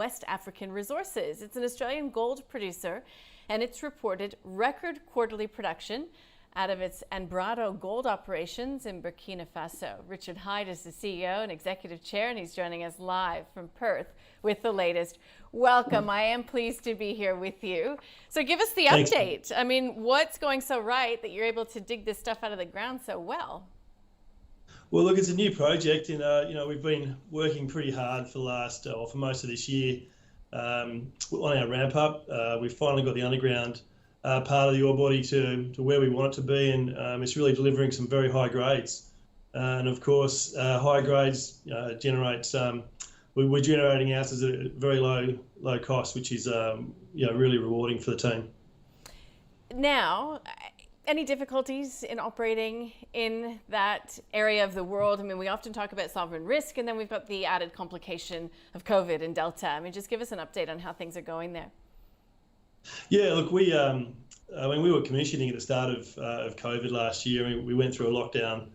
West African Resources. It's an Australian gold producer, and it's reported record quarterly production out of its Anbrado gold operations in Burkina Faso. Richard Hyde is the CEO and Executive Chair, and he's joining us live from Perth with the latest. Welcome. I am pleased to be here with you. So give us the update. I mean, what's going so right that you're able to dig this stuff out of the ground so well? Well, look, it's a new project, and we've been working pretty hard for for most of this year on our ramp up. We've finally got the underground part of the ore body to where we want it to be, and it's really delivering some very high grades. And of course, high grades generate we're generating ounces at a very low cost, which is really rewarding for the team. Now, any difficulties in operating in that area of the world? I mean, we often talk about sovereign risk, and then we've got the added complication of COVID and Delta. I mean, just give us an update on how things are going there. Yeah, look, we were commissioning at the start of COVID last year. I mean, we went through a lockdown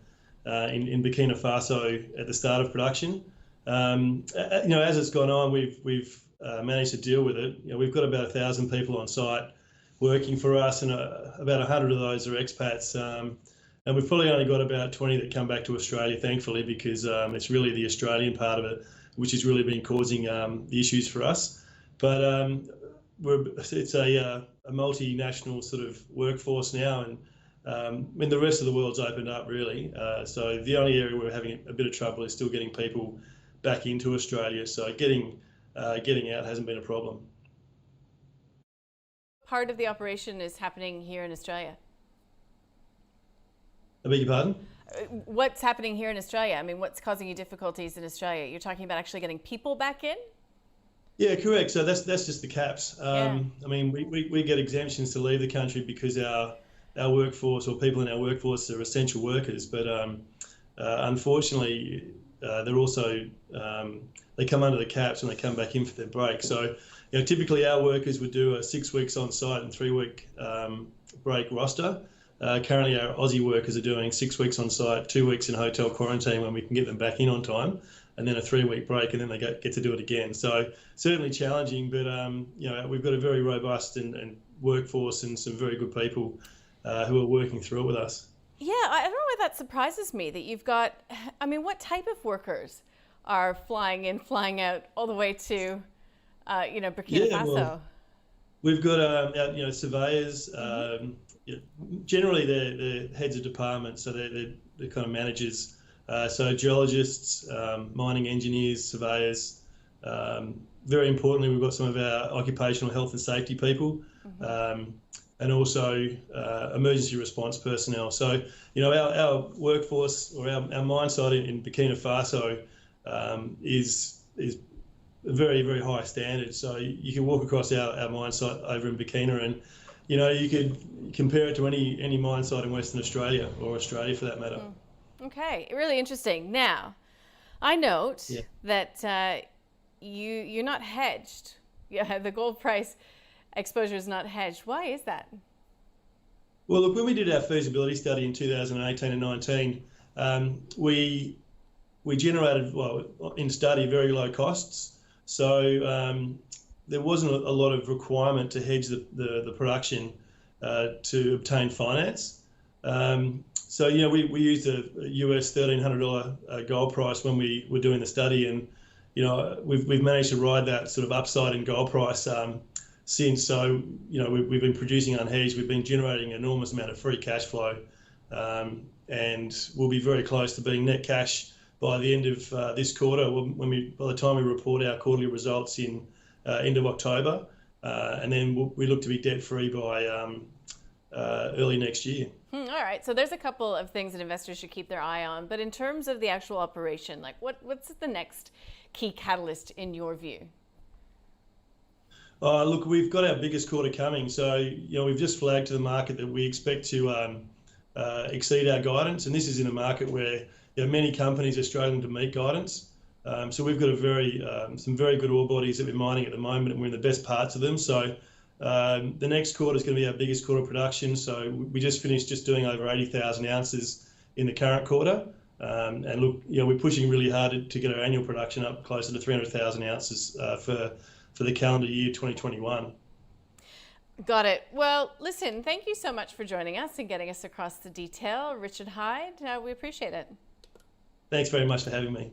in Burkina Faso at the start of production. As it's gone on, we've managed to deal with it. We've got about 1,000 people on site working for us, and about 100 of those are expats. And we've probably only got about 20 that come back to Australia, thankfully, because it's really the Australian part of it which has really been causing the issues for us. But it's a multinational sort of workforce now, and when the rest of the world's opened up, really. So the only area we're having a bit of trouble is still getting people back into Australia. So getting out hasn't been a problem. Part of the operation is happening here in Australia. I beg your pardon? What's happening here in Australia? I mean, what's causing you difficulties in Australia? You're talking about actually getting people back in? Yeah, correct. So that's just the caps. Yeah. I mean, we get exemptions to leave the country because our workforce, or people in our workforce, are essential workers. But unfortunately, they're also they come under the caps when they come back in for their break. So typically our workers would do a 6 weeks on site and 3 week break roster. Currently our Aussie workers are doing 6 weeks on site, 2 weeks in hotel quarantine when we can get them back in on time, and then a 3 week break, and then they get to do it again. So certainly challenging, but we've got a very robust and workforce and some very good people who are working through it with us. Yeah, I don't know why that surprises me that you've got, I mean, what type of workers are flying in, flying out all the way to Burkina Faso? Well, we've got surveyors. Generally, they're heads of departments, so they're kind of managers. So geologists, mining engineers, surveyors. Very importantly, we've got some of our occupational health and safety people, and also emergency response personnel. So our workforce, or our mine site in Burkina Faso is a very, very high standard. So you can walk across our mine site over in Burkina, and you could compare it to any mine site in Western Australia, or Australia for that matter. Okay, really interesting. Now, I note that you're not hedged. Yeah, the gold price exposure is not hedged. Why is that? Well, look, when we did our feasibility study in 2018 and 19, we generated, in study, very low costs. So there wasn't a lot of requirement to hedge the production to obtain finance. So we used a US $1,300 gold price when we were doing the study, and we've managed to ride that sort of upside in gold price since. So we've been producing unhedged. We've been generating an enormous amount of free cash flow, and we'll be very close to being net cash by the end of this quarter. By the time we report our quarterly results in end of October, and then we look to be debt free by early next year. All right, so there's a couple of things that investors should keep their eye on, but in terms of the actual operation, like what's the next key catalyst in your view? Look, we've got our biggest quarter coming, so we've just flagged to the market that we expect to exceed our guidance, and this is in a market where many companies are struggling to meet guidance. So we've got some very good ore bodies that we're mining at the moment, and we're in the best parts of them. So the next quarter is going to be our biggest quarter of production. So we just finished doing over 80,000 ounces in the current quarter. And look, we're pushing really hard to get our annual production up closer to 300,000 ounces for for the calendar year 2021. Got it. Well, listen, thank you so much for joining us and getting us across the detail. Richard Hyde, we appreciate it. Thanks very much for having me.